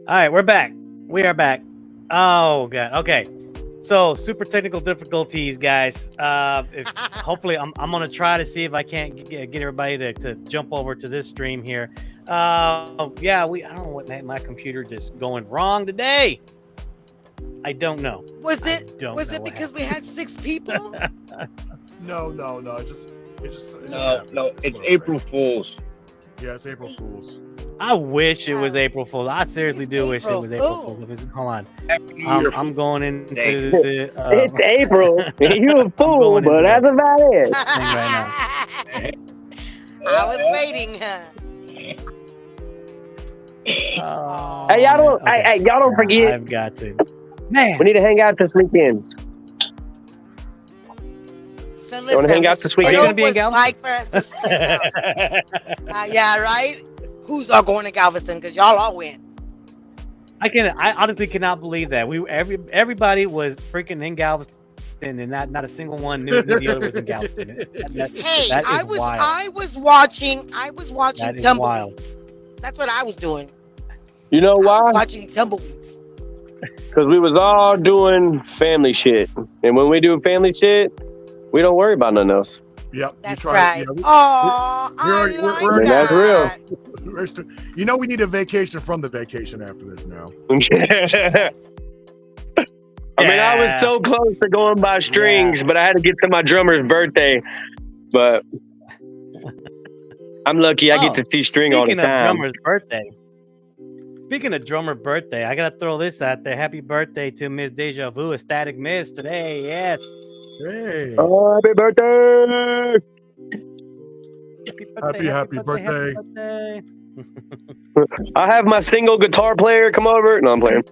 All right, we're back. We are back. Oh god. Okay. So super technical difficulties, guys. Hopefully, I'm gonna try to see if I can't get everybody to jump over to this stream here. Yeah, I don't know what my computer just going wrong today. I don't know. Was it because we had 6 people? No. It's April Fool's. Yeah, it's April Fool's. I wish it was April Fool's. I seriously do wish it was April Fool's. Hold on. I'm going into the. It's April. You a fool, but that's about it. I was waiting. Hey, y'all don't forget. I've got to. Man, we need to hang out this weekend. So listen, you want to hang out this weekend? Are you going to be in Galveston? Like for us to see yeah, right. Who's all going to Galveston? Because y'all all went. I honestly cannot believe that everybody was freaking in Galveston, and not a single one knew the other was in Galveston. I was watching Tumbleweeds. That's what I was doing. You know why? I was watching Tumbleweeds. Because we was all doing family shit, and when we do family shit, we don't worry about nothing else. Yep, that's right. That's real. You know, we need a vacation from the vacation after this now. I mean, I was so close to going by strings, but I had to get to my drummer's birthday. But I'm lucky I get to see String all the time. Speaking of drummer's birthday. Speaking of drummer birthday, I gotta throw this out there. Happy birthday to Miss Deja Vu, Ecstatic Miss today. Yes. Hey. Oh, happy birthday! Happy birthday. I have my single guitar player come over. No, I'm playing.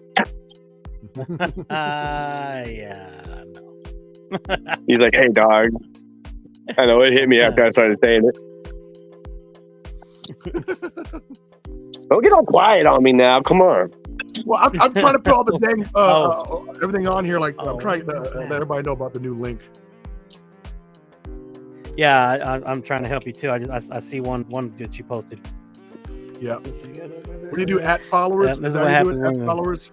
Yeah. No. He's like, hey, dog. I know, it hit me after I started saying it. Don't get all quiet on me now. Come on. Well, I'm trying to put all the dang everything on here. Like I'm trying to let everybody know about the new link. Yeah, I'm trying to help you too. I see one that you posted. Yeah. What do you do? At followers? Yeah, this is what happens. At followers?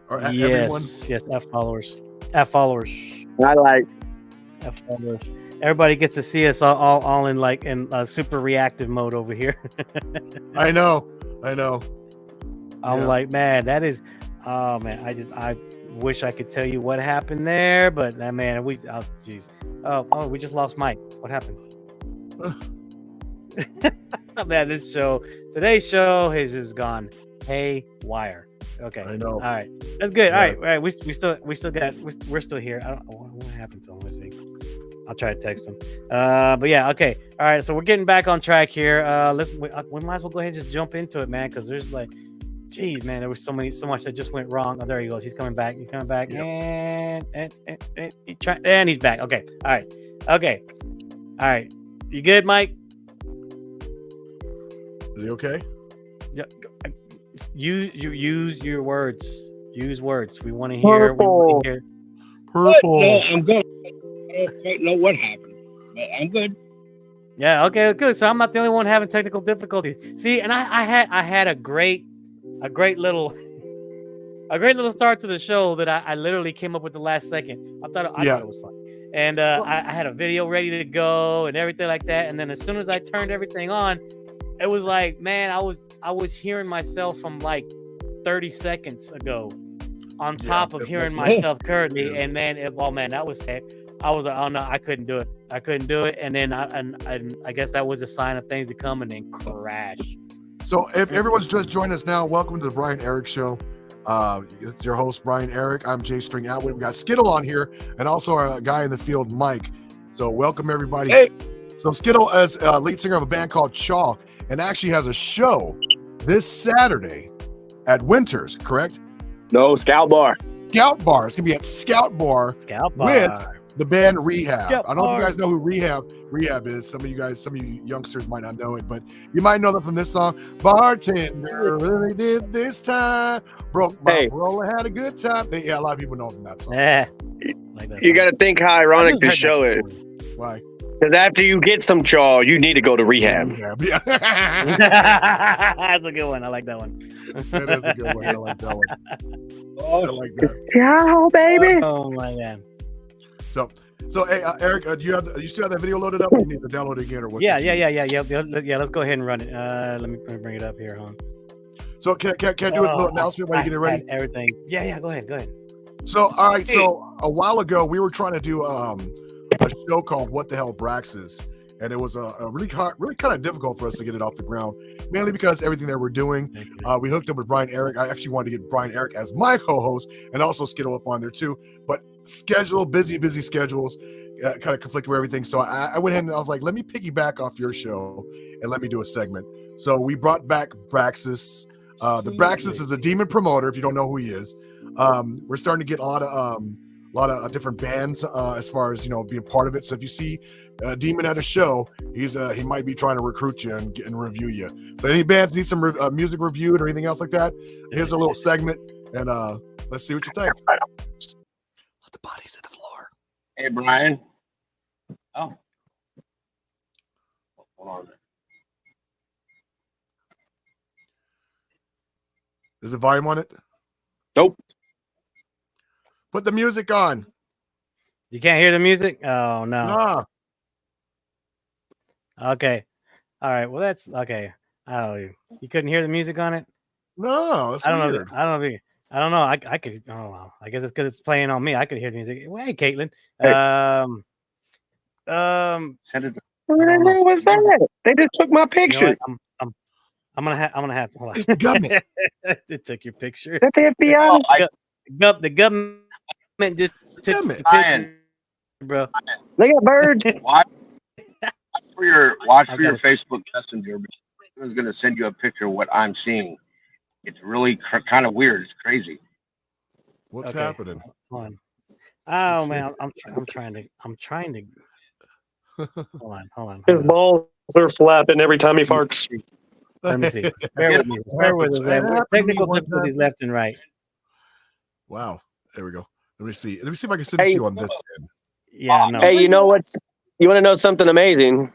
Or at everyone? Yes. At followers. At followers. I like. At followers. Everybody gets to see us all in super reactive mode over here. I know. I'm like, man, that is. Oh man, I wish I could tell you what happened there, but man, we we just lost Mike. What happened? Man, today's show has just gone haywire. Okay, I know. All right, that's good. Yeah. All right. We're still here. I don't know what happened to him. Let's see. I'll try to text him. But yeah, okay. All right, so we're getting back on track here. We might as well go ahead and just jump into it, man, because there's geez, man, there was so much that just went wrong. Oh, there he goes. He's coming back. Yep. And he's back. Okay. All right. Okay. All right. You good, Mike? Is he okay? Yeah. You use your words. Use words. We want to hear. Purple. No, I'm good. I don't know what happened, but I'm good. Yeah. Okay. Good. So I'm not the only one having technical difficulties. See, and I had a great little start to the show that I literally came up with the last second. I thought it was fun, and I had a video ready to go and everything like that. And then as soon as I turned everything on, it was like, man, I was hearing myself from like 30 seconds ago, on top of hearing myself currently. And man, that was it. I was like, oh no, I couldn't do it. And then I guess that was a sign of things to come, and then crash. So if everyone's just joined us now, welcome to the Brian Eric Show. It's your host, Brian Eric. I'm J String Atwood. We got Skittle on here, and also our guy in the field, Mike. So welcome everybody. Hey. So Skittle is lead singer of a band called Chalk, and actually has a show this Saturday at Winters, correct? No, Scout Bar. Scout Bar. It's gonna be at Scout Bar. With the band Rehab. I don't know if you guys know who Rehab is. Some of you youngsters might not know it, but you might know them from this song. Bartender really did this time. Broke my roller, had a good time. A lot of people know from that song. Yeah. You got to think how ironic this show is. Why? Because after you get some chaw, you need to go to rehab. Yeah. That's a good one. I like that one. That is a good one. I like that one. I like that. Ciao, baby. Oh my God. So hey, Eric, do you still have that video loaded up? Or you need to download it again, or what? Yeah. Let's go ahead and run it. Let me bring it up here, huh? So can I do a little announcement while you get it ready? Everything. Yeah. Go ahead. So all right. So a while ago, we were trying to do a show called "What the Hell Braxis," and it was a really kind of difficult for us to get it off the ground, mainly because everything that we're doing. We hooked up with Brian Eric. I actually wanted to get Brian Eric as my co-host and also Skittle up on there too, but busy schedules kind of conflict with everything. So I went ahead and I was like, let me piggyback off your show and let me do a segment. So we brought back Braxis. The Braxis is a demon promoter. If you don't know who he is, we're starting to get a lot of different bands as far as being part of it. So if you see Demon at a show, he might be trying to recruit you and review you. So any bands need some music reviewed or anything else like that, here's a little segment, and let's see what you think. Let the bodies hit the floor. Hey, Brian. Oh. Hold on. Is the volume on it? Nope. Put the music on. You can't hear the music? Oh, no. Nah. Okay. All right. Well, that's okay. I don't know. You couldn't hear the music on it? No, that's weird. I don't know. I could. Oh, well, I guess it's because it's playing on me. I could hear the music. Well, hey, Caitlin. Hey. What was that? They just took my picture. You know I'm gonna have to hold on. It's the government. They took your picture. Is that the FBI? The government just took the picture, bro. Look at birds. Watch for your Facebook Messenger. I was gonna send you a picture of what I'm seeing. It's really kind of weird. It's crazy. What's happening? Hold on. Oh man, I'm trying to. Hold on. His balls are flapping every time he farts. Let me see. Bear with me. Bear with us. Technical difficulties left and right. Wow. There we go. Let me see if I can send you on this. Yeah. No. Hey, you know what's? You want to know something amazing?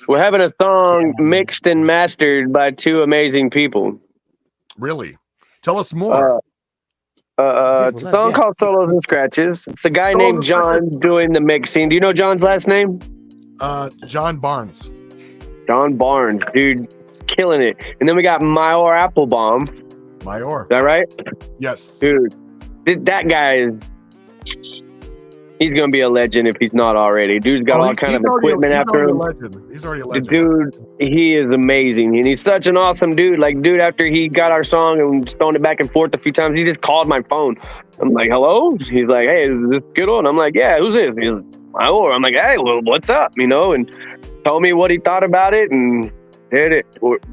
We're having a song mixed and mastered by two amazing people. Really? Tell us more. It's a song called Solos and Scratches. It's a guy named John doing the mixing. Do you know John's last name? John Barnes. John Barnes, dude, it's killing it. And then we got Mayor Applebaum. Mayor. Is that right? Yes. Dude, that guy is... He's going to be a legend if he's not already. Dude's got all kind of equipment after him. He's already a legend. Dude, he is amazing. And he's such an awesome dude. Like, dude, after he got our song and stoned it back and forth a few times, he just called my phone. I'm like, hello? He's like, hey, is this good on? I'm like, yeah, who's this? He's like, Mayor. I'm like, hey, well, what's up? And told me what he thought about it and did it.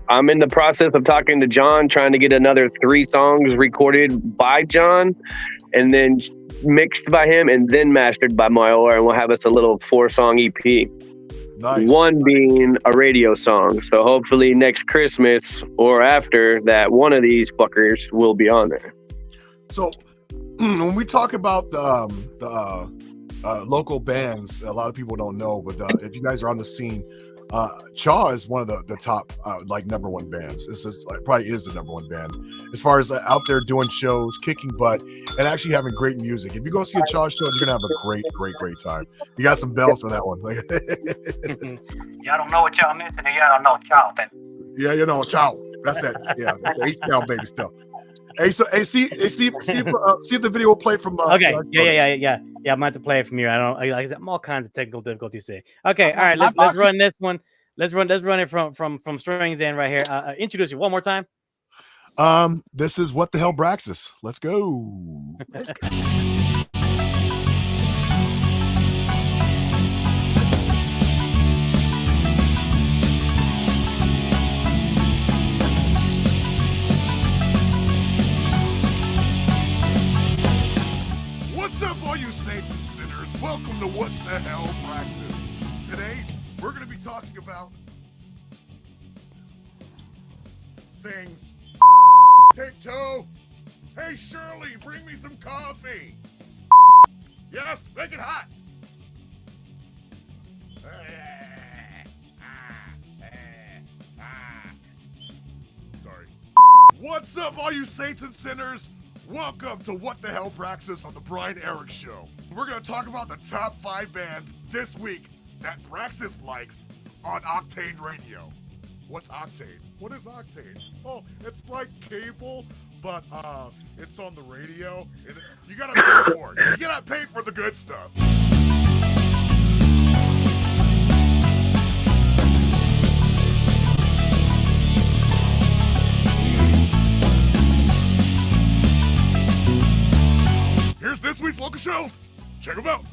I'm in the process of talking to John, trying to get another 3 songs recorded by John and then mixed by him and then mastered by Mayor, and we'll have us a little 4-song EP. Nice. One being a radio song. So hopefully next Christmas or after that, one of these fuckers will be on there. So when we talk about the local bands, a lot of people don't know, but if you guys are on the scene, Chaw is one of the top number one bands. This is probably is the number one band as far as out there doing shows, kicking butt, and actually having great music. If you go see a Chaw show, you're gonna have a great time. You got some bells for that one. Y'all don't know what y'all missing, and y'all don't know Chaw. Yeah, you know Chaw. That's that. Yeah, that's the H-Town baby stuff. Hey, so see if the video will play from. Okay. Yeah. I'm gonna have to play it from here. I'm all kinds of technical difficulties today. Okay. All right. Let's run this one. Let's run it from Strings End right here. Introduce you one more time. This is What the Hell Braxis. Let's go. Let's go. Welcome to What the Hell Braxis. Today, we're going to be talking about things. Take 2. Hey, Shirley, bring me some coffee. Yes, make it hot. Sorry. What's up, all you saints and sinners? Welcome to What the Hell Praxis on the Brian Eric Show. We're going to talk about the top 5 bands this week that Praxis likes on Octane Radio. What's Octane? What is Octane? Oh, it's like cable, but it's on the radio. You got to pay for it. You got to pay for the good stuff. Here's this week's local shows. Check them out.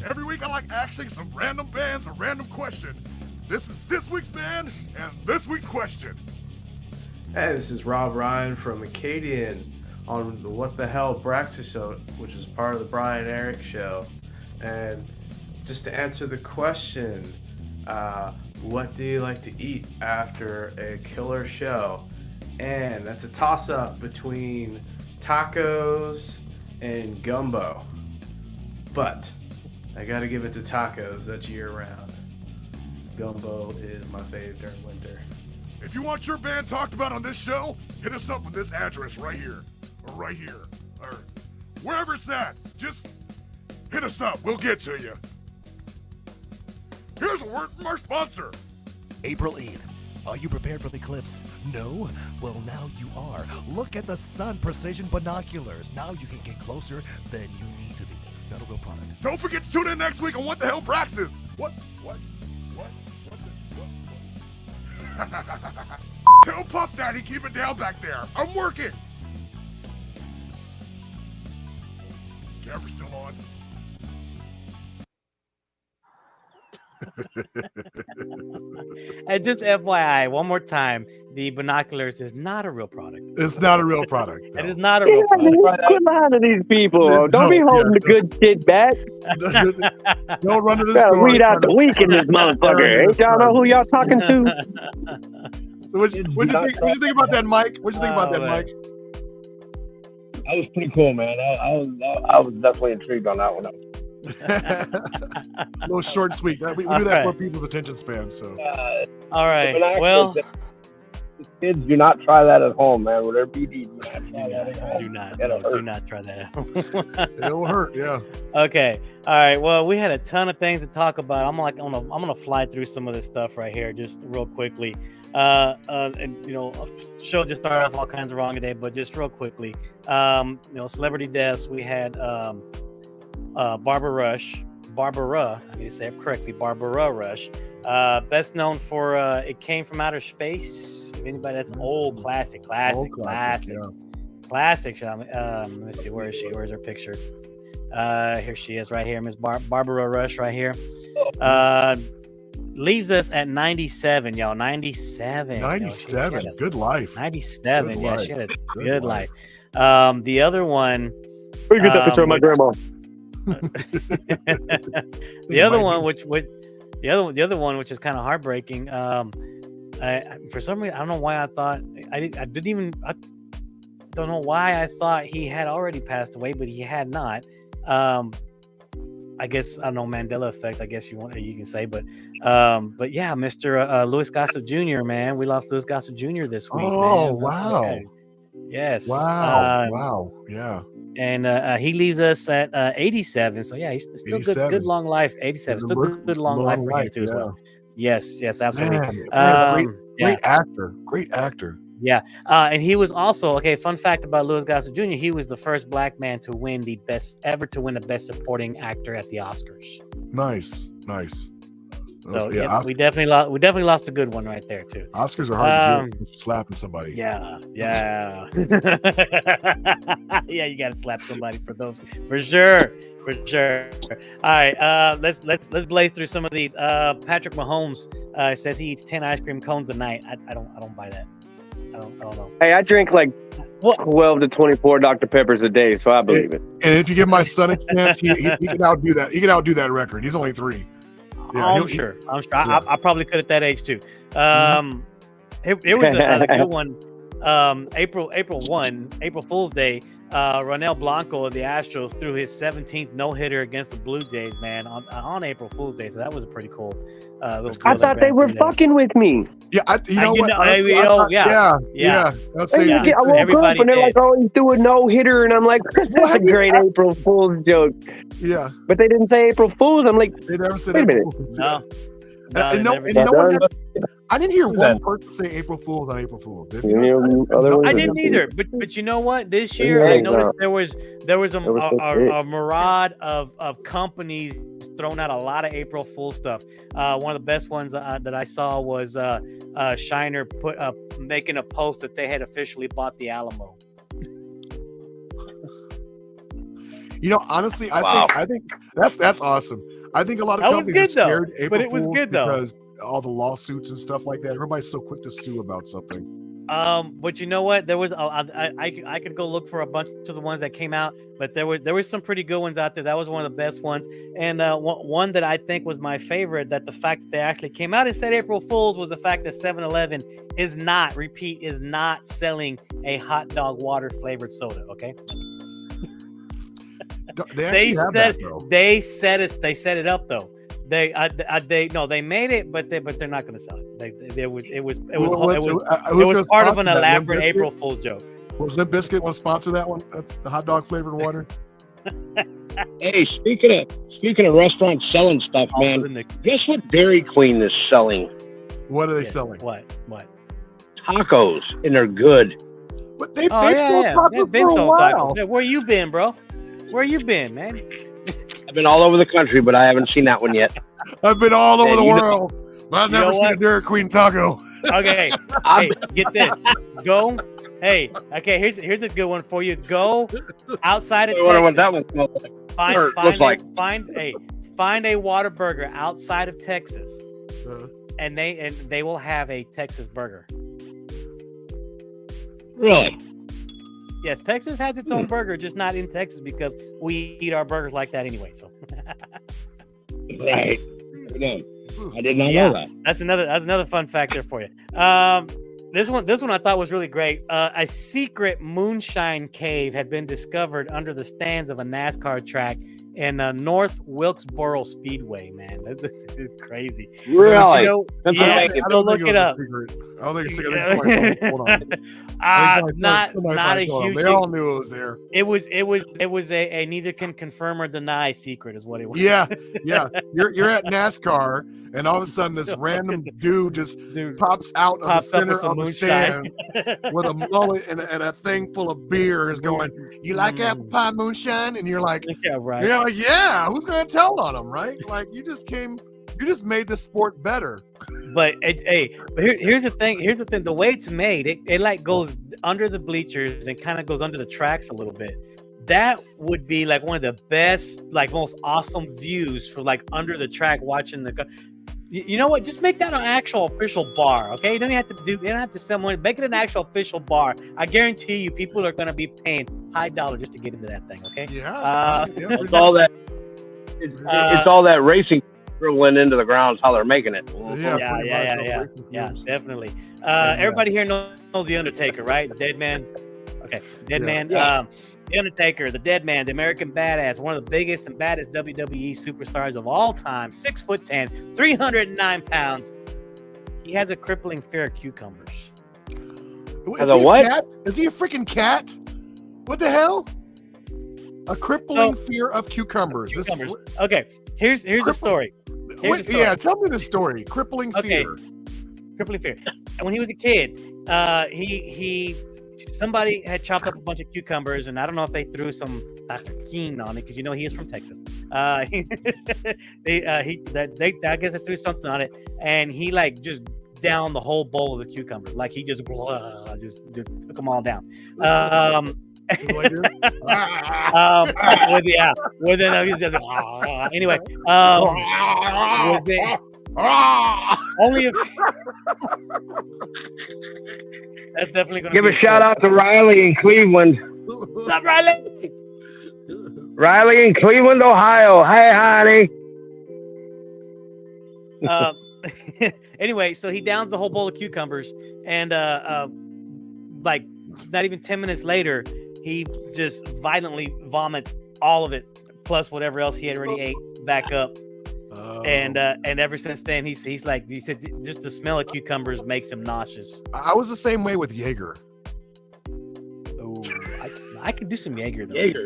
Every week I like asking some random bands a random question. This is this week's band and this week's question. Hey, this is Rob Ryan from Acadian on the What the Hell Praxis Show, which is part of the Brian Eric Show. And just to answer the question, what do you like to eat after a killer show? And that's a toss-up between tacos and gumbo. But I gotta give it to tacos. That's year-round. Gumbo is my fave during winter. If you want your band talked about on this show, hit us up with this address right here, or wherever it's at. Just hit us up. We'll get to you. Here's a word from our sponsor. April 8th. Are you prepared for the eclipse? No? Well, now you are. Look at the sun precision binoculars. Now you can get closer than you need to be. Not a real product. Don't forget to tune in next week on What the Hell Praxis. What? Tell Puff Daddy keep it down back there. I'm working. Camera's still on. And just FYI, one more time, the binoculars is not a real product. It's not a real product. No. It is not a real product. Quit lying to these people. Don't be holding the good shit back. Don't run to the store. Weed out the week in this motherfucker. Ain't y'all know who y'all talking to? So what'd you think about that, Mike? What'd you think about that, Mike? That was pretty cool, man. I was definitely intrigued on that one. A little short and sweet. We do that for people's attention span. So. All right. Well, kids, do not try that at home, man. Whatever BD, do not try that at home. It'll hurt. Yeah. Okay. All right. Well, we had a ton of things to talk about. I'm gonna fly through some of this stuff right here, just real quickly. And show just started off all kinds of wrong today, but just real quickly, celebrity deaths. We had Barbara Rush, I need to say it correctly, Barbara Rush, best known for It Came From Outer Space. If anybody, that's old classic. Yeah. Classic. Let me see, where is she? Where's her picture? Here she is, right here, Miss Barbara Rush, right here. Leaves us at 97, y'all. 97. 97. Good life. 97. Good life. She had a good life. The other one. Look at that picture of my grandma. The other one, which is kind of heartbreaking. For some reason, I don't know why I thought I don't know why I thought he had already passed away, but he had not. I guess, I don't know, Mandela effect, I guess you can say, but yeah, Mr. Louis Gossett Jr., man, we lost Louis Gossett Jr. this week. Oh, man. Wow. Okay. Yes. Wow. Yeah. And he leaves us at 87. So yeah, he's still good long life. 87. Still good long life for him too as well. Yes, absolutely. Great actor. Yeah. And he was also, fun fact about Louis Gossett Jr., he was the first black man to win the best supporting actor at the Oscars. Nice. So yeah, we definitely lost a good one right there too. Oscars are hard to do. Slapping somebody. Yeah. Yeah, you gotta slap somebody for those, for sure. All right, let's blaze through some of these. Patrick Mahomes says he eats 10 ice cream cones a night. I don't buy that. I don't know. Hey, I drink like 12 to 24 Dr. Peppers a day, so I believe it. And if you give my son a chance, he can outdo that. He can outdo that record. He's only 3. Yeah, I'm sure. Yeah. I probably could at that age too. It was a good one. April 1, April Fool's Day, Ronel Blanco of the Astros threw his 17th no-hitter against the Blue Jays, man, on April Fool's Day. So that was a pretty cool little I thought they were fucking with me. Yeah, yeah. I woke up and they're like, "Oh, he threw a no-hitter," and I'm like, "That's a great April Fool's joke." Yeah, but they didn't say April Fool's. I'm like, they never said. Wait a minute. No. I didn't hear one person say April Fool's on April Fool's. I didn't either. But you know what? This year I noticed there was a myriad of companies throwing out a lot of April Fool stuff. One of the best ones that I saw was Shiner making a post that they had officially bought the Alamo. You know, honestly, I think that's awesome. I think a lot of companies are scared April but it was Fools good though because all the lawsuits and stuff like that. Everybody's so quick to sue about something. But you know what? There was I could go look for a bunch of the ones that came out, but there was some pretty good ones out there. That was one of the best ones, and one that I think was my favorite. That the fact that they actually came out and said April Fools was the fact that 7-Eleven is not selling a hot dog water flavored soda. Okay. They set it up though. They made it, but they're not going to sell it. It was part of an elaborate April Fool's joke. Was Limp Bizkit was sponsor that one? That's the hot dog flavored water. Hey, speaking of restaurants selling stuff, man, guess what Dairy Queen is selling? What are they selling? What? Tacos, and they're good. But they've sold tacos for a while. Yeah, where you been, bro? Where you been, man? I've been all over the country, but I haven't seen that one yet. I've been all over the world, but I've never seen a Dairy Queen taco. Okay, hey, get this. Go. Hey, okay. Here's a good one for you. Go outside of Texas. I wonder what that one smells like. Find a Whataburger outside of Texas, and they will have a Texas burger. Really? Yes, Texas has its own burger, just not in Texas because we eat our burgers like that anyway. So, right. I did not know that. That's another fun fact there for you. This one I thought was really great. A secret moonshine cave had been discovered under the stands of a NASCAR track in North Wilkesboro Speedway. Man, this is crazy. Really? I don't look it up. I don't think it's a hold on. Not a huge. They all knew it was there. It was a neither can confirm or deny secret is what it was. Yeah. You're at NASCAR, and all of a sudden this random dude just pops out of the center of the stand with a mullet and a thing full of beer, is going, "You like apple pie moonshine?" And you're like, "Yeah, right." You're like, "Yeah." Who's gonna tell on him, right? Like you just made the sport better. But here's the thing. The way it's made, it like goes under the bleachers and kind of goes under the tracks a little bit. That would be like one of the best, like most awesome views for like under the track watching the. You know what? Just make that an actual official bar, okay? You don't have to sell money. Make it an actual official bar. I guarantee you, people are going to be paying high dollar just to get into that thing, okay? Yeah. It's all that. It's all that racing dribbling into the ground. Is how they're making it. Yeah, definitely. Everybody here knows the Undertaker, right? Dead Man. Okay, Dead Man. Yeah. The Undertaker, the Dead Man, the American Badass, one of the biggest and baddest WWE superstars of all time, 6'10", 309 pounds. He has a crippling fear of cucumbers. Is he what? Cat? Is he a freaking cat? What the hell? A crippling fear of cucumbers. Okay, here's the story. Tell me the story. Crippling fear. Crippling fear. When he was a kid, somebody had chopped up a bunch of cucumbers, and I don't know if they threw some tajín on it because he is from Texas. I guess they threw something on it, and he like just downed the whole bowl of the cucumbers. Like he just took them all down. Anyway, only if that's definitely going to give a shout out to Riley in Cleveland. What's up, Riley? Riley in Cleveland, Ohio. Hey, honey. Anyway, so he downs the whole bowl of cucumbers, and like not even 10 minutes later, he just violently vomits all of it, plus whatever else he had already ate, back up. And ever since then, he's like, he said, just the smell of cucumbers makes him nauseous. I was the same way with Jaeger. Oh, I could do some Jaeger though. Jaeger.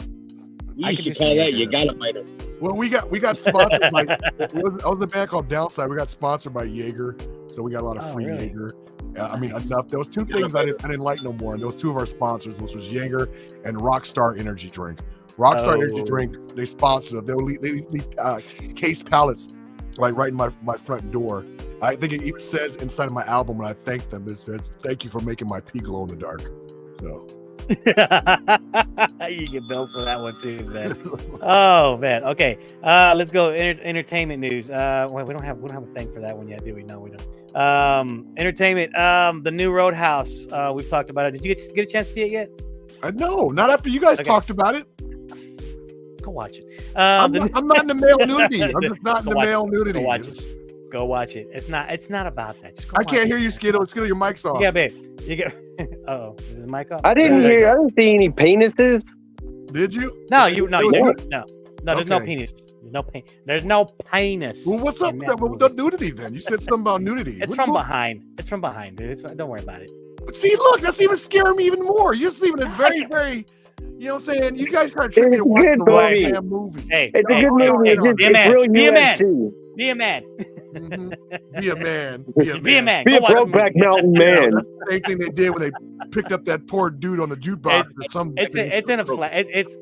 You should call that you got a fighter. Well, we got sponsored by. I was in a band called Downside. We got sponsored by Jaeger, so we got a lot of free really? Jaeger. I mean, enough. There was two things I didn't like no more, and those two of our sponsors, which was Jaeger and Rockstar Energy Drink. Rockstar Energy Drink, they sponsored it. They would leave case pallets like right in my front door. I think it even says inside of my album when I thank them, it says, "Thank you for making my pee glow in the dark." So. You get billed for that one too, man. Oh man. Okay. Let's go. Entertainment news. Wait, we don't have a thing for that one yet, do we? No, we don't. Entertainment. The new Roadhouse. We've talked about it. Did you get a chance to see it yet? No, not after you guys talked about it. Go watch it. I'm not in the male nudity. I'm just not in the male nudity. Go watch it. Go watch it. It's not about that. I can't hear you, Skittle. Skittle, your mic's off. Yeah, babe. You get. Oh, is his mic off? I didn't see any penises. Did you? No. There's no penis. There's no penis. Well, what's up with the nudity then? You said something about nudity. It's from behind. It's from behind, dude. Don't worry about it. But see, look, that's even scaring me even more. You're leaving it very, very. You know what I'm saying? You guys trying to trick me to watch the right damn movie. Hey, it's a good movie. Be a man. Be a man. Be a man. Be a man. Be a Brokeback Mountain man. Same thing they did when they picked up that poor dude on the jukebox.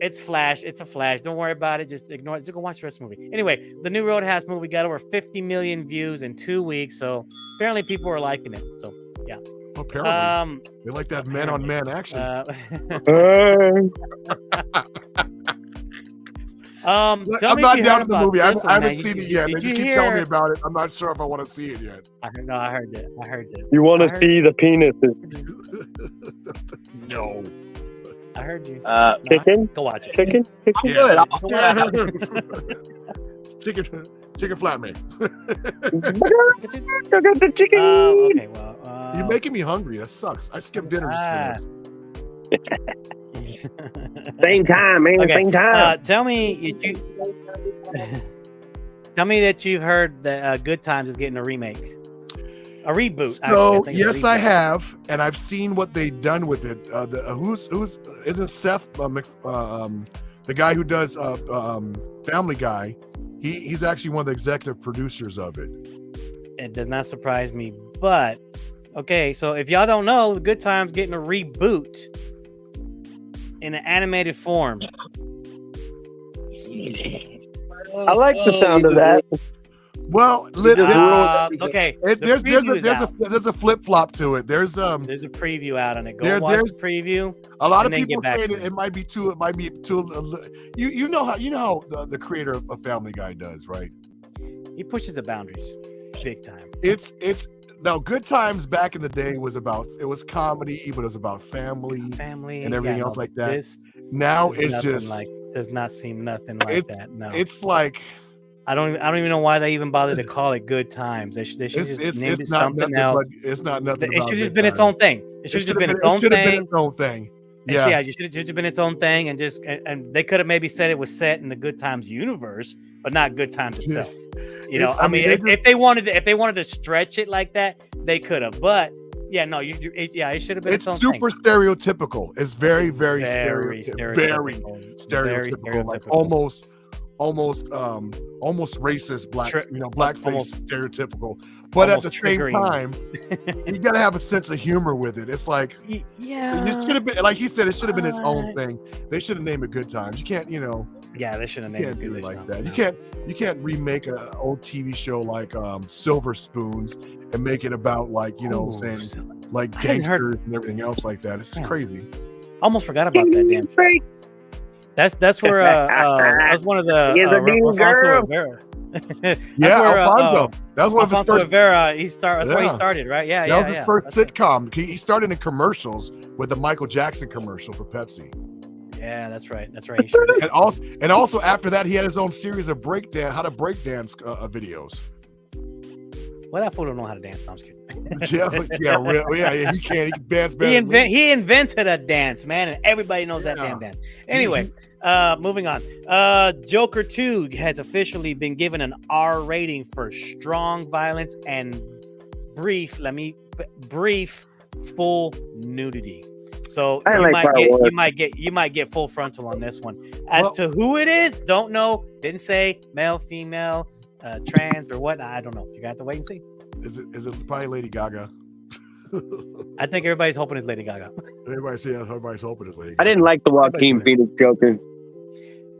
It's Flash. It's a Flash. Don't worry about it. Just ignore it. Just go watch the rest of the movie. Anyway, the new Roadhouse movie got over 50 million views in 2 weeks. So apparently people are liking it. So yeah. Apparently, they like that man-on-man action. I'm not down with the movie. I haven't seen it yet. They just keep telling me about it. I'm not sure if I want to see it yet. I heard it. You want to see the penises? No. I heard you. Chicken? Go watch it. Chicken? Yeah. Chicken flat man. The chicken. Okay, well. You're making me hungry. That sucks. I skipped dinner just for this. Same time, man. Okay. Same time. Tell me that you've heard that Good Times is getting a remake, a reboot. So yes, I have, and I've seen what they've done with it. Who's isn't Seth the guy who does Family Guy? He's actually one of the executive producers of it. It does not surprise me, but okay. So if y'all don't know, the Good Times getting a reboot in an animated form. I like the sound of that. Well, okay. There's a flip flop to it. There's a preview out on it. Go watch the preview. A lot of people say it might be too. You know how the creator of Family Guy does, right? He pushes the boundaries big time. It's now Good Times back in the day was comedy, but it was about family and everything else like that. Now it's just does not seem nothing like that. No, it's like I don't even know why they even bother to call it Good Times. They should just name it something else. It's not nothing. It should have been its own thing. It should have been its own thing. Yeah, it should have been its own thing, and they could have maybe said it was set in the Good Times universe, but not Good Times itself. You know, if they wanted to stretch it like that, they could have. But yeah, no, it should have been. It's super stereotypical. It's very, very stereotypical. Very stereotypical. Like almost racist blackface stereotypical. But at the same time, you gotta have a sense of humor with it. It's like, it should have been, like he said, it should have been its own thing. They should have named it Good Times. You can't, they should have named it Good like that. No. You can't remake an old TV show like Silver Spoons and make it about like like gangsters and everything else like that. It's just crazy. Almost forgot about that damn show. That's where that's one of the Alfonso Rivera. Alfonso. That was one of his first. Rivera. That's where he started, right? Yeah, that was his first sitcom. He started in commercials with the Michael Jackson commercial for Pepsi. Yeah, that's right. and also after that, he had his own series of how to breakdance videos. Well, that fool don't know how to dance. No, I'm just kidding. Yeah, he can't. He can dance better. He invented a dance, man, and everybody knows that damn dance. Anyway, moving on. Joker 2 has officially been given an R rating for strong violence and brief full nudity. So you might get full frontal on this one. As to who it is, don't know. Didn't say male, female, trans, or what. I don't know. You got to wait and see. Is it probably Lady Gaga? I think everybody's hoping it's Lady Gaga. Everybody's hoping it's Lady Gaga. I didn't like the Joaquin Phoenix Joker.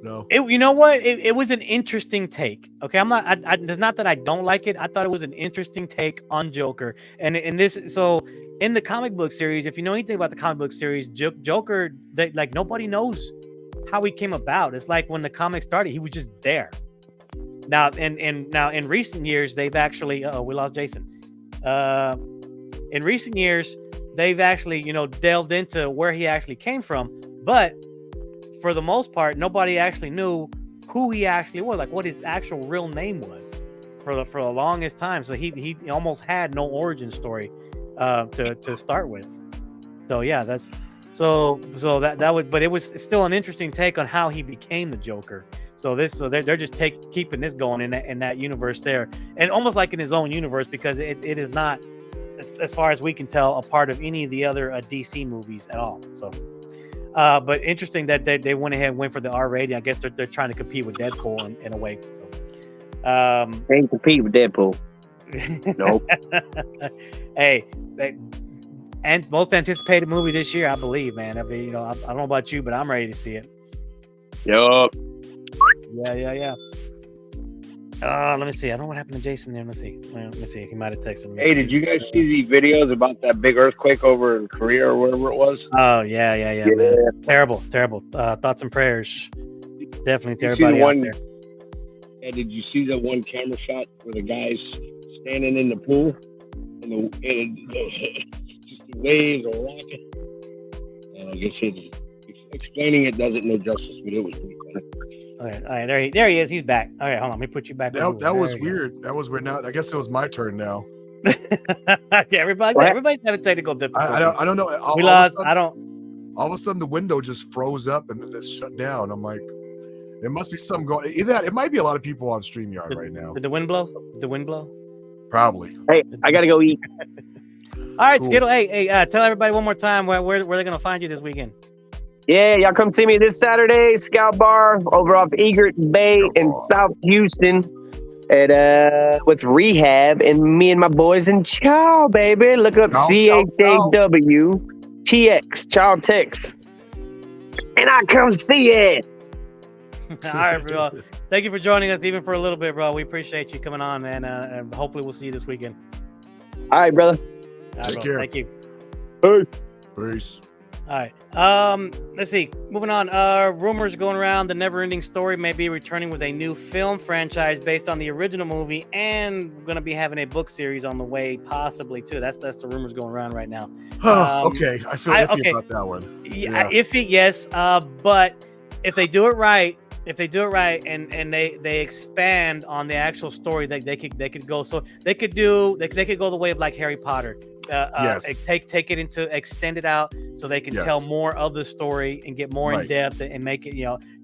No. You know what? It was an interesting take. Okay, I'm not. It's not that I don't like it. I thought it was an interesting take on Joker. And in this, so in the comic book series, if you know anything about the comic book series, Joker, like nobody knows how he came about. It's like when the comic started, he was just there. Now, in recent years, they've actually. We lost Jason. In recent years, they've actually delved into where he actually came from, but for the most part, nobody actually knew who he actually was, like what his actual real name was for the longest time. So he almost had no origin story to start with. So yeah, that's so that would, but it was still an interesting take on how he became the Joker. So they're just keeping this going in that universe there, and almost like in his own universe, because it is not, as far as we can tell, a part of any of the other DC movies at all. So. But interesting that they went ahead and went for the R rating. I guess they're trying to compete with Deadpool in a way. So, can't compete with Deadpool. Nope. Hey, and most anticipated movie this year, I believe, man. I mean, I don't know about you, but I'm ready to see it. Yup. Yeah. Let me see. I don't know what happened to Jason there. Let me see. He might have texted me. Hey, did you guys see the videos about that big earthquake over in Korea or wherever it was? Oh, yeah, man. Terrible. Thoughts and prayers. Definitely to everybody out there. Yeah, did you see the one camera shot where the guy's standing in the pool and just the waves are rocking? I guess explaining it doesn't do justice, but it was pretty funny. All right, there he is. He's back. All right, hold on. Let me put you back. That was weird. That was weird. Now I guess it was my turn now. Yeah, everybody's having technical difficulties. I don't know. We lost. All of a sudden, the window just froze up and then it shut down. I'm like, there must be something going. Either that, it might be a lot of people on StreamYard right now. Did the wind blow? Probably. Hey, I gotta go eat. All right, cool. Skittle. Hey, tell everybody one more time where they're gonna find you this weekend. Yeah, y'all come see me this Saturday, Scout Bar over off Egret Bay in South Houston at with Rehab, and me and my boys in Chow, baby. Look up CHAWTX, Chow Tex, and I come see it. All right, bro. Thank you for joining us, even for a little bit, bro. We appreciate you coming on, man. And hopefully we'll see you this weekend. All right, brother. All right, Take care. Thank you. Peace. All right. Let's see. Moving on. Rumors going around the Neverending Story may be returning with a new film franchise based on the original movie, and we're going to be having a book series on the way, possibly too. That's the rumors going around right now. Okay, I feel iffy about that one. Yeah, iffy, yes. But if they do it right, and they expand on the actual story, they could go. So they could go the way of like Harry Potter. Yes. Take it into extend it out so they can tell more of the story and get more in depth and make it,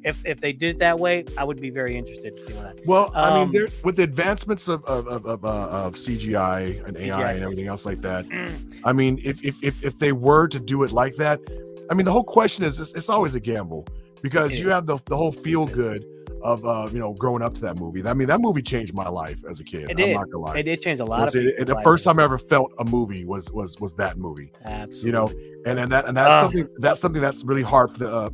if they did it that way, I would be very interested to see that. Well, I mean, with the advancements of CGI and AI and everything else like that, I mean, if they were to do it like that, I mean, the whole question is it's always a gamble, because you have the whole feel good of growing up to that movie. I mean, that movie changed my life as a kid. I'm not gonna lie. It did change a lot. The first time I ever felt a movie was that movie. Absolutely. And that's something that's really hard for a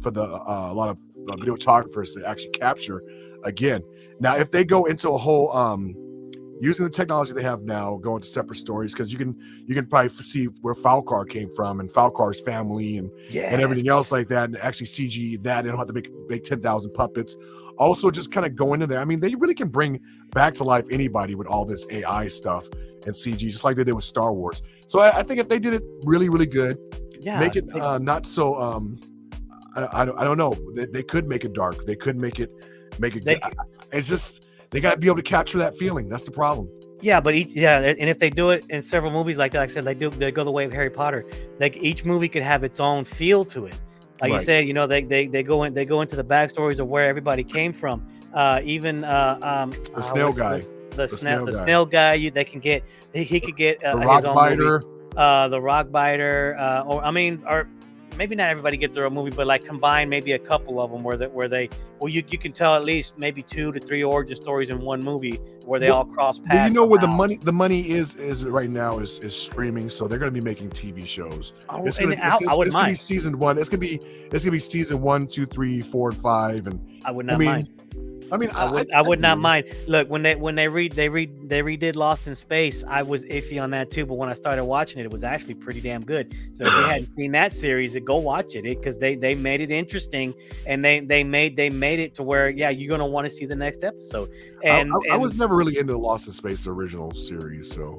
lot of videographers to actually capture. Again, now if they go into a whole using the technology they have now, go into separate stories, because you can probably see where Falcar came from and Falcar's family and everything else like that, and actually CG that. They don't have to make 10,000 puppets. Also, just kind of go into there. I mean, they really can bring back to life anybody with all this AI stuff and CG, just like they did with Star Wars. So I think if they did it really, really good, make it not so. I don't know. They could make it dark. They could make it. It's just they got to be able to capture that feeling. That's the problem. Yeah, but and if they do it in several movies like that, like I said, they go the way of Harry Potter. Like each movie could have its own feel to it. Like you said, they go into the backstories of where everybody came from. Even the snail guy. The snail guy. They can get he could get the rock biter. The rock biter, or maybe not everybody get their own movie, but like combine maybe a couple of them where you can tell at least maybe 2 to 3 origin stories in one movie where they all cross paths. Well, you know where the money is right now is streaming, so they're going to be making TV shows. I wouldn't mind. Be season 1. It's going to be season 1, 2, 3, 4, and 5, and I would not mind. I would not mind. Look, when they redid Lost in Space, I was iffy on that too. But when I started watching it, it was actually pretty damn good. So if you hadn't seen that series, go watch it because they made it interesting and they made it to where you're gonna want to see the next episode. And I was never really into Lost in Space, the original series, so.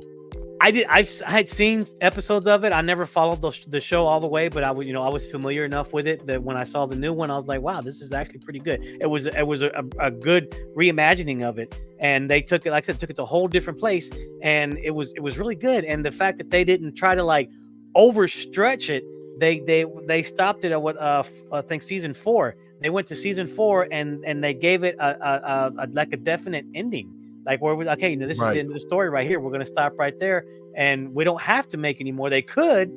I had seen episodes of it. I never followed the show all the way, but I was familiar enough with it that when I saw the new one, I was like, wow, this is actually pretty good. It was a good reimagining of it, and they took it, like I said, took it to a whole different place, and it was really good. And the fact that they didn't try to like overstretch it, they stopped it at what I think season 4. They went to season 4 and they gave it a like a definite ending. Like where this is the end of the story right here. We're gonna stop right there, and we don't have to make any more. They could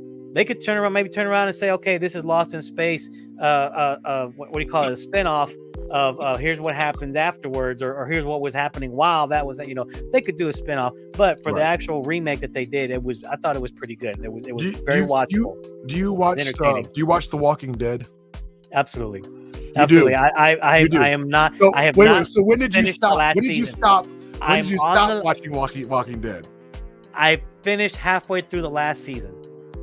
turn around and say, okay, this is Lost in Space. What do you call it? A spinoff of here's what happened afterwards, or here's what was happening while that was that. They could do a spinoff, but for the actual remake that they did, I thought it was pretty good. It was very watchable. Do you watch The Walking Dead? Absolutely. Absolutely. I am not. So, I have wait, not. So when did you stop? When did you stop? When did you stop watching Walking Dead? I finished halfway through the last season.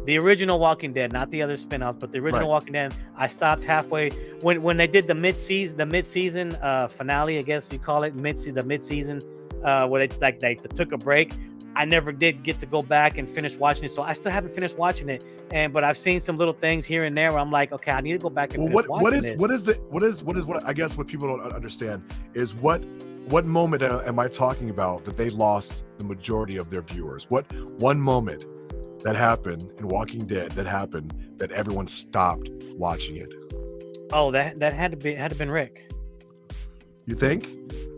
The original Walking Dead, not the other spinoffs, but the original Walking Dead. I stopped halfway when they did the mid-season finale, I guess you call it, the mid-season where they took a break. I never did get to go back and finish watching it, so I still haven't finished watching it. But I've seen some little things here and there where I'm like, okay, I need to go back and finish watching it. What I guess what people don't understand is what moment am I talking about that they lost the majority of their viewers? What one moment that happened in Walking Dead that everyone stopped watching it? Oh, that had to been Rick. You think?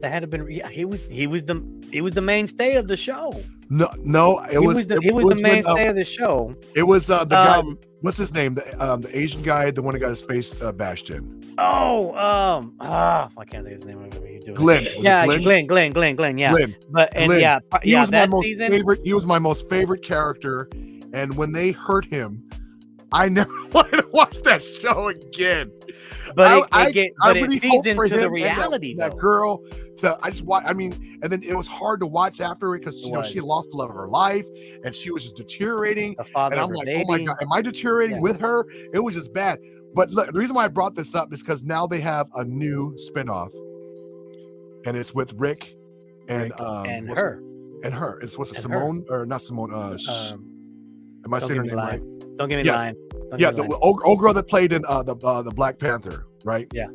That had to been he was the mainstay of the show. No, he was the mainstay of the show. It was the guy. What's his name? The Asian guy, the one that got his face bashed in. I can't think of his name. Glenn. Glenn. Yeah. Glenn. He was my most favorite. He was my most favorite character, and when they hurt him, I never wanted to watch that show again. But it feeds into the reality. That girl. So I just watch. I mean, and then it was hard to watch after it because she lost the love of her life and she was just deteriorating. And I'm like, oh my god, am I deteriorating with her? It was just bad. But look, the reason why I brought this up is because now they have a new spinoff, and it's with Rick and her. And her. It's Simone or not Simone? Am I saying her name right? Don't give me the line. The old girl that played in the Black Panther, right? Yeah.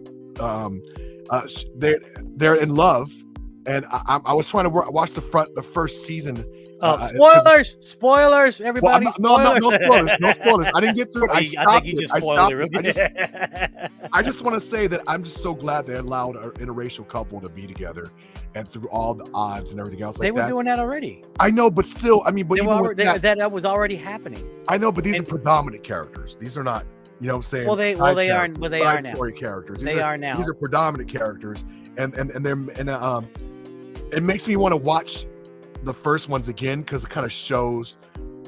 They're in love, and I was trying to watch the first season. Spoilers, everybody. No spoilers. I didn't get through it. I stopped it. I just want to say that I'm just so glad they allowed an interracial couple to be together, and through all the odds and everything else they were doing that already. I know, but still, I mean, but that was already happening. I know, but these are predominant characters. These are not, you know what I'm saying? They are now. Characters. They are now. These are predominant characters, and it makes me want to watch the first ones again because it kind of shows,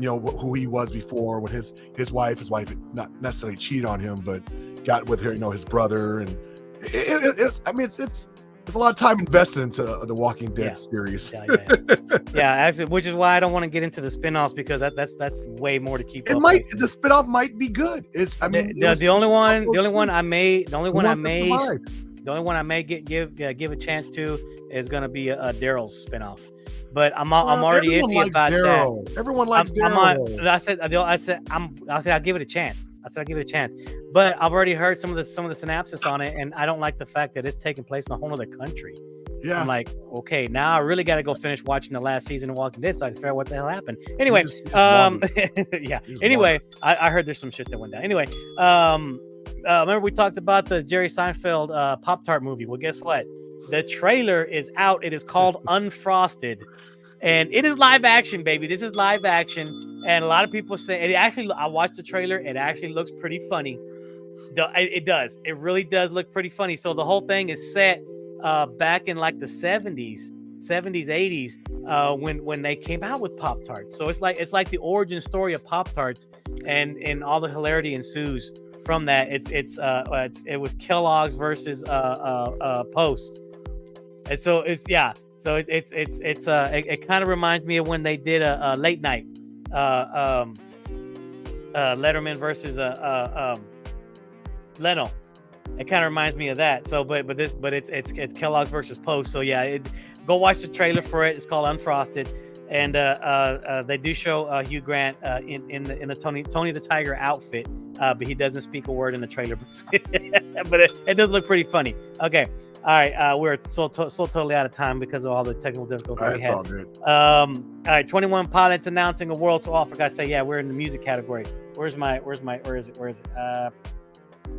you know, who he was before with his wife not necessarily cheated on him, but got with her, you know, his brother, and it's a lot of time invested into the Walking Dead series. Yeah, actually, which is why I don't want to get into the spinoffs because that's way more to keep. The spinoff might be good. The only one I may give a chance to is going to be a Daryl's spinoff. But I'm already iffy about that. Everyone likes Daryl. I said I'll give it a chance. But I've already heard some of the synopsis on it, and I don't like the fact that it's taking place in a whole other country. Yeah. I'm like, okay, now I really got to go finish watching the last season of Walking Dead so I can figure out what the hell happened. Anyway, yeah. Anyway, I heard there's some shit that went down. Anyway, remember we talked about the Jerry Seinfeld Pop-Tart movie? Well, guess what? The trailer is out. It is called Unfrosted. And it is live action, baby. This is live action. And a lot of people say, and I watched the trailer. It actually looks pretty funny. It does. It really does look pretty funny. So the whole thing is set back in like the 70s, 80s, when they came out with Pop-Tarts. So it's like the origin story of Pop-Tarts, and all the hilarity ensues from that. It was Kellogg's versus Post. And so it's So it kind of reminds me of when they did a late night Letterman versus Leno. It kind of reminds me of that. So, but it's Kellogg's versus Post. So yeah, go watch the trailer for it. It's called Unfrosted, and they do show Hugh Grant in the Tony the Tiger outfit, but he doesn't speak a word in the trailer. But it does look pretty funny. Okay, all right, we're so totally out of time because of all the technical difficulties we had. All good. All right, 21 Pilots announcing a world tour. Oh, I forgot to say, yeah, we're in the music category. Where is it?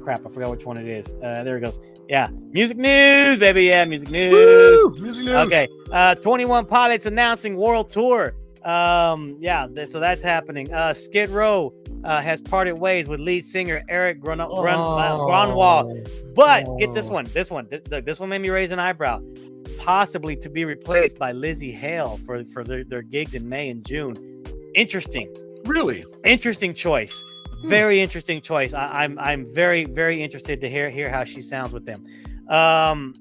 Crap, I forgot which one it is. There it goes. Yeah, music news, baby. Yeah, music news. Woo! Music news. Okay. 21 Pilots announcing world tour. So that's happening. Skid Row has parted ways with lead singer Eric Grunwald. But get this one. This one made me raise an eyebrow. Possibly to be replaced by Lizzie Hale for their gigs in May and June. Interesting. Really? Interesting choice. Very interesting choice. I'm very, very interested to hear how she sounds with them. I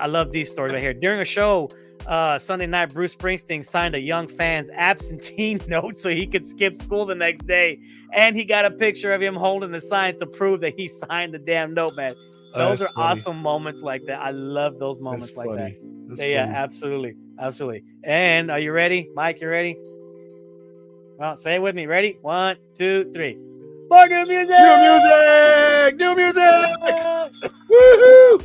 love these stories right here. During a show Sunday night, Bruce Springsteen signed a young fan's absentee note so he could skip school the next day, and he got a picture of him holding the sign to prove that he signed the damn note, man. Those are funny. Awesome moments like that. I love those moments That's like funny. that. That's Yeah, funny. absolutely. And are you ready, Mike? You ready? Well, say it with me. Ready? 1, 2, 3. More new music! New music! Woohoo!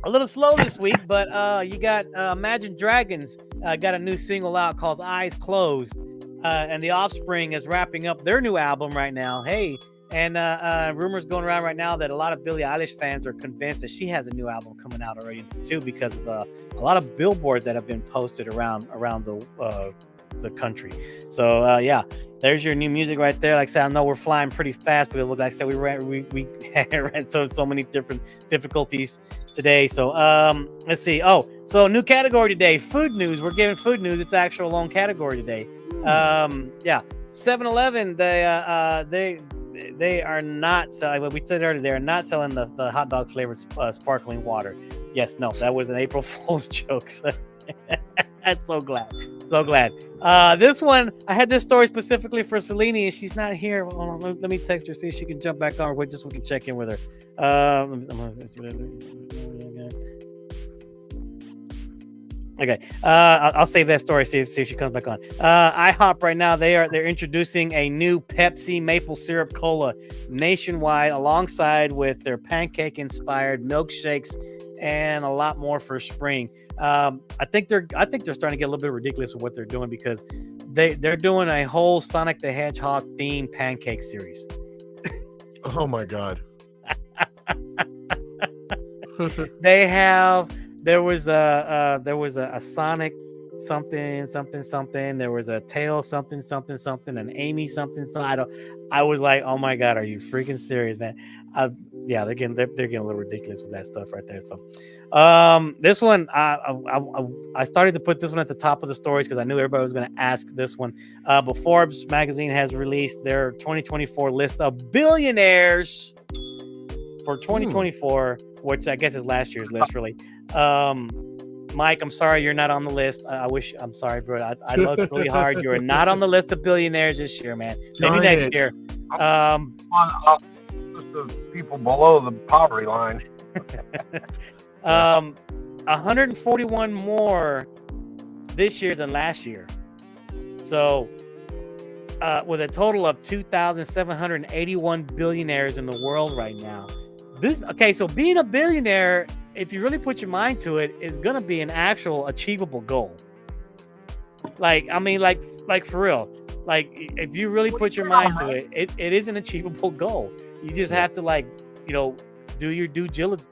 A little slow this week, but you got Imagine Dragons got a new single out called Eyes Closed, and The Offspring is wrapping up their new album right now. Hey, and rumors going around right now that a lot of Billie Eilish fans are convinced that she has a new album coming out already too, because of a lot of billboards that have been posted around the country. So yeah, there's your new music right there. Like I said, I know we're flying pretty fast, but like I said, we ran so many different difficulties today. So let's see. Oh, so new category today, food news. We're giving food news its actual own category today. Yeah, 7-Eleven, they are not selling, what we said earlier, they're not selling the hot dog flavored sparkling water. Yes, no, that was an April Fool's joke. I'm so glad. This one, I had this story specifically for Selene, and she's not here. Hold on, let me text her, see if she can jump back on, just so we can check in with her. Okay, I'll save that story. See if she comes back on. IHOP right now, they're introducing a new Pepsi maple syrup cola nationwide, alongside with their pancake inspired milkshakes and a lot more for spring. I think they're starting to get a little bit ridiculous with what they're doing, because they're doing a whole Sonic the Hedgehog themed pancake series. Oh my god. There was a Sonic something. There was a Tail something, an Amy something. I was like, oh my god, are you freaking serious, man? Yeah, they're getting a little ridiculous with that stuff right there. So, this one, I started to put this one at the top of the stories because I knew everybody was going to ask this one. But Forbes magazine has released their 2024 list of billionaires for 2024, which I guess is last year's list, really. Mike, I'm sorry you're not on the list. I'm sorry, bro. I looked really hard. You're not on the list of billionaires this year, man. Maybe next year. On the people below the poverty line. 141 more this year than last year. So, with a total of 2,781 billionaires in the world right now, So being a billionaire, if you really put your mind to it, is gonna be an actual achievable goal. Like, I mean, like for real. Like, if you really put your mind to it, it is an achievable goal. You just have to, like, you know, do your due diligence.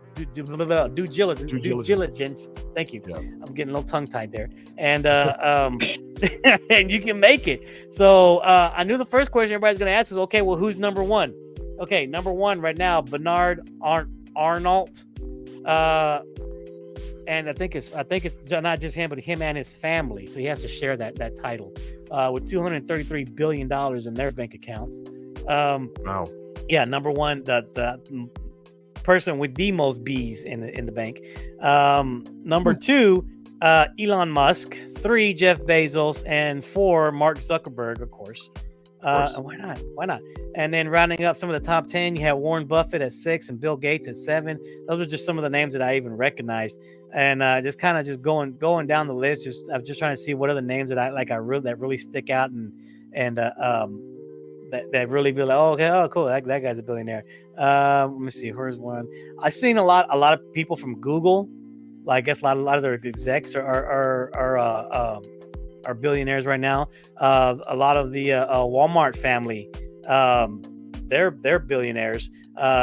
Thank you. Yeah. I'm getting a little tongue tied there, and and you can make it. So I knew the first question everybody's going to ask is, okay, well, who's number one? Okay, number one right now, Bernard Arnault, and I think it's not just him, but him and his family. So he has to share that title with $233 billion in their bank accounts. Wow. Yeah, number one, the person with the most B's in the bank. Number two, Elon Musk. 3, Jeff Bezos, and 4, Mark Zuckerberg, of course. Why not? And then rounding up some of the top 10, you have Warren Buffett at 6 and Bill Gates at 7. Those are just some of the names that I even recognized. And just kind of just going down the list. I'm just trying to see what other names that that really stick out and that really be like, oh, okay, oh, cool, that guy's a billionaire. Let me see, where's one? I've seen a lot of people from Google. Like, I guess a lot of their execs are billionaires right now. A lot of the Walmart family, they're billionaires,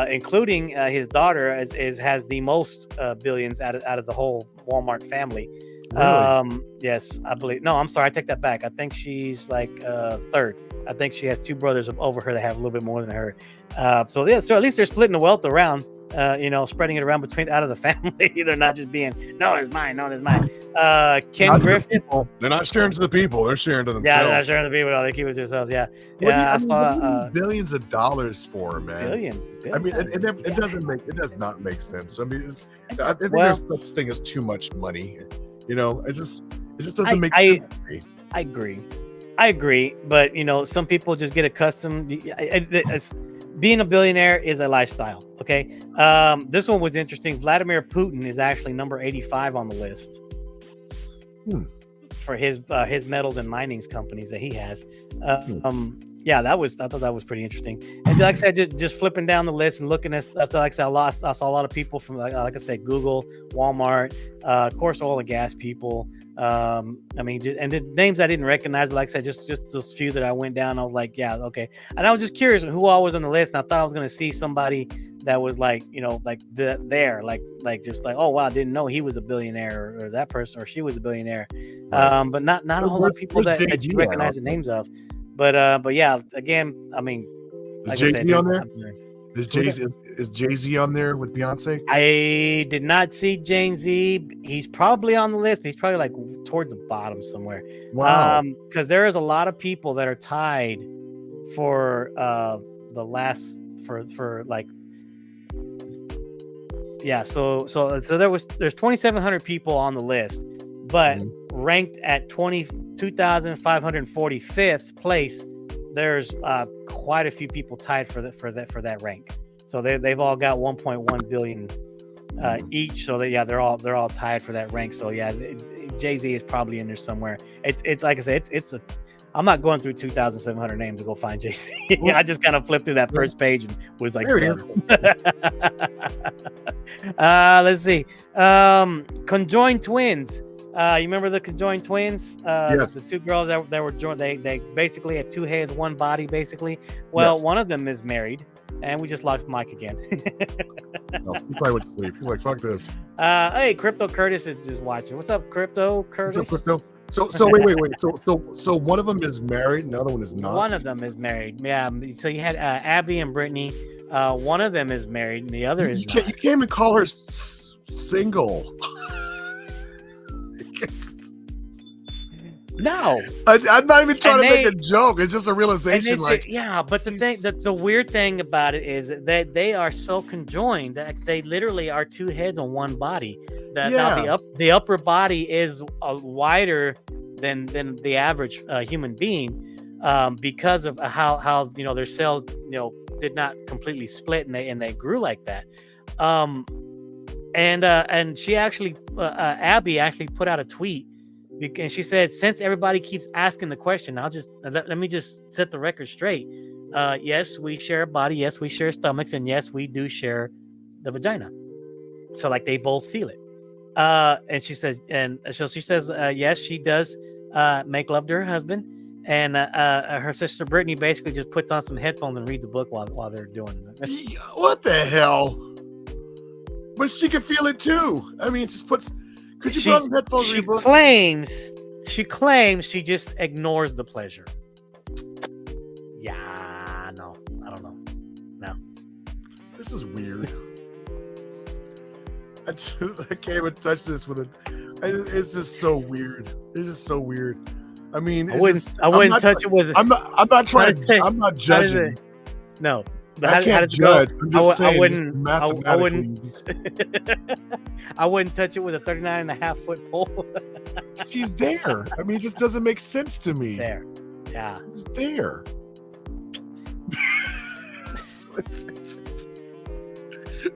including his daughter has the most billions out of the whole Walmart family. Really? Yes, I believe. No, I'm sorry, I take that back. I think she's like third. I think she has 2 brothers over her that have a little bit more than her. So at least they're splitting the wealth around. Spreading it around out of the family. They're not just being, no, it's mine. Ken Griffith. They're not sharing to the people. They're sharing to themselves. Yeah, they're not sharing to the people. No, they keep it to themselves. Yeah. I saw billions of dollars for, man. Billions. I mean, it does not make sense. I mean, I think there's such thing as too much money. You know, it just doesn't make sense. I agree. But, some people just get accustomed. Being a billionaire is a lifestyle. Okay. This one was interesting. Vladimir Putin is actually number 85 on the list for his metals and minings companies that he has. Yeah, I thought that was pretty interesting. And like I said, just flipping down the list and looking at stuff. Like I saw a lot of people from, like I said, Google, Walmart, of course, oil and gas people. I mean, and the names I didn't recognize, but like I said, just those few that I went down, I was like, yeah, okay. And I was just curious who all was on the list, and I thought I was going to see somebody that was like, like just like, oh wow, I didn't know he was a billionaire, or that person or she was a billionaire. Right. But not a whole lot of people that you recognize the names of. But yeah, again, I mean, like is Jay-Z on there? Is Jay-Z on there with Beyonce? I did not see Jay-Z. He's probably on the list, but he's probably like towards the bottom somewhere. Wow. Because there is a lot of people that are tied for the last for like. Yeah, so there's 2,700 people on the list, but ranked at 2,545th place, there's quite a few people tied for that rank. So they've all got 1.1 billion each. So they're all tied for that rank. So yeah, Jay-Z is probably in there somewhere. It's like I said, I'm not going through 2,700 names to go find Jay-Z. I just kind of flipped through that first page and was like, let's see. Conjoined twins. You remember the conjoined twins? Yes. The 2 girls that were joined. They basically have 2 heads, 1 body, basically. Well, one of them is married, and we just lost Mike again. No, he probably went to sleep. He's like, fuck this. Hey, Crypto Curtis is just watching. What's up, Crypto Curtis? What's up, Crypto? So wait. So one of them is married, and the other one is not. One of them is married. Yeah. So you had Abby and Brittany. One of them is married, and the other is not. You can't even call her single. No, I'm not even trying to make a joke. It's just a realization. But the weird thing about it is that they are so conjoined that they literally are 2 heads on 1 body. Now the upper body is wider than the average human being, because of how their cells did not completely split and they grew like that. And she actually Abby actually put out a tweet. And she said, since everybody keeps asking the question, let me just set the record straight. Yes, we share a body. Yes, we share stomachs. And yes, we do share the vagina. So like they both feel it. And she says, yes, she does make love to her husband. And her sister Brittany basically just puts on some headphones and reads a book while they're doing it. What the hell? But she can feel it too. I mean, it just puts. Could you put on the headphones? She claims she just ignores the pleasure. Yeah, no, I don't know. No, this is weird. I can't even touch this with it. It's just so weird. It's just so weird. I mean, I wouldn't touch it with. I'm not trying. I'm not judging. No, but I can't judge. I'm just saying, I wouldn't. I wouldn't touch it with a 39.5 foot pole. She's there. I mean, it just doesn't make sense to me. There, yeah, it's there.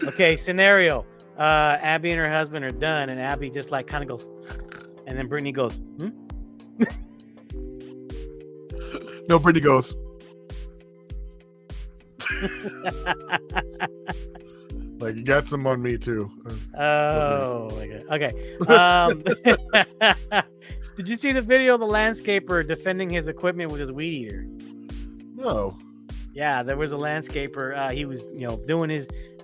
Okay, scenario. Abby and her husband are done, and Abby just like kind of goes, and then Brittany goes, No, Brittany goes. Like, you got some on me too. Oh my god. Okay. Did you see the video of the landscaper defending his equipment with his weed eater? No. Yeah, there was a landscaper. He was,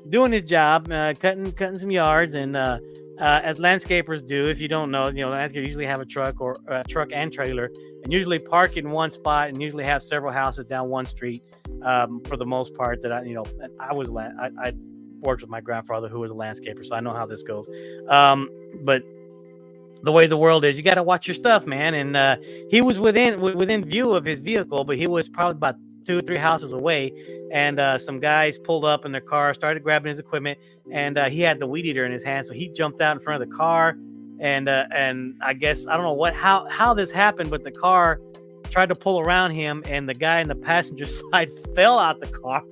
doing his job, cutting some yards, and as landscapers do, if you don't know, landscapers usually have a truck or a truck and trailer, and usually park in one spot, and usually have several houses down one street. For the most part, that I worked with my grandfather, who was a landscaper, so I know how this goes. But the way the world is, you got to watch your stuff, man. And he was within view of his vehicle, but he was probably about 2 or 3 houses away, and some guys pulled up in their car, started grabbing his equipment, and he had the weed eater in his hand, so he jumped out in front of the car, and I guess I don't know how this happened, but the car tried to pull around him, and the guy in the passenger side fell out the car.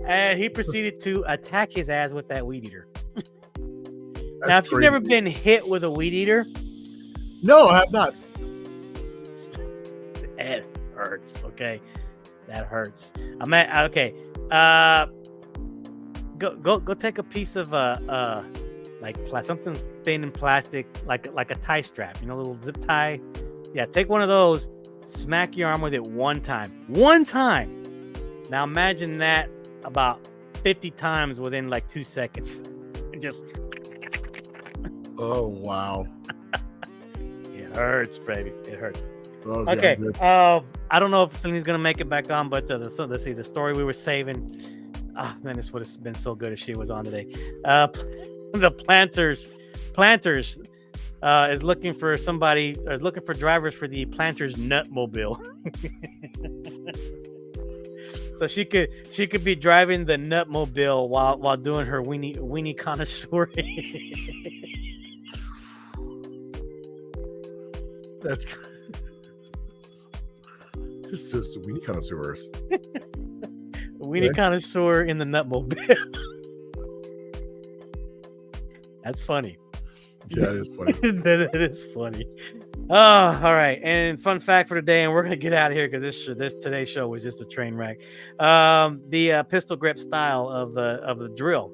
And he proceeded to attack his ass with that weed eater. Now, if you've never been hit with a weed eater, no, I have not. It hurts. Okay, that hurts. Okay. Go take a piece of like something thin and plastic, like a tie strap, a little zip tie. Yeah, take one of those, smack your arm with it one time. Now imagine that about 50 times within like 2 seconds. Just. Oh wow. It hurts, baby. It hurts. Oh, okay. I don't know if Celine's gonna make it back on, but let's see the story we were saving. Oh man, this would have been so good if she was on today. The Planters is looking for drivers for the Planters Nutmobile. So she could be driving the Nutmobile while doing her weenie connoisseur. That's it's just weenie connoisseurs. Weenie connoisseur in the Nutmobile. That's funny. Yeah, it is funny. That is funny. Oh, all right. And fun fact for today, and we're gonna get out of here because this today's show was just a train wreck. The pistol grip style of the drill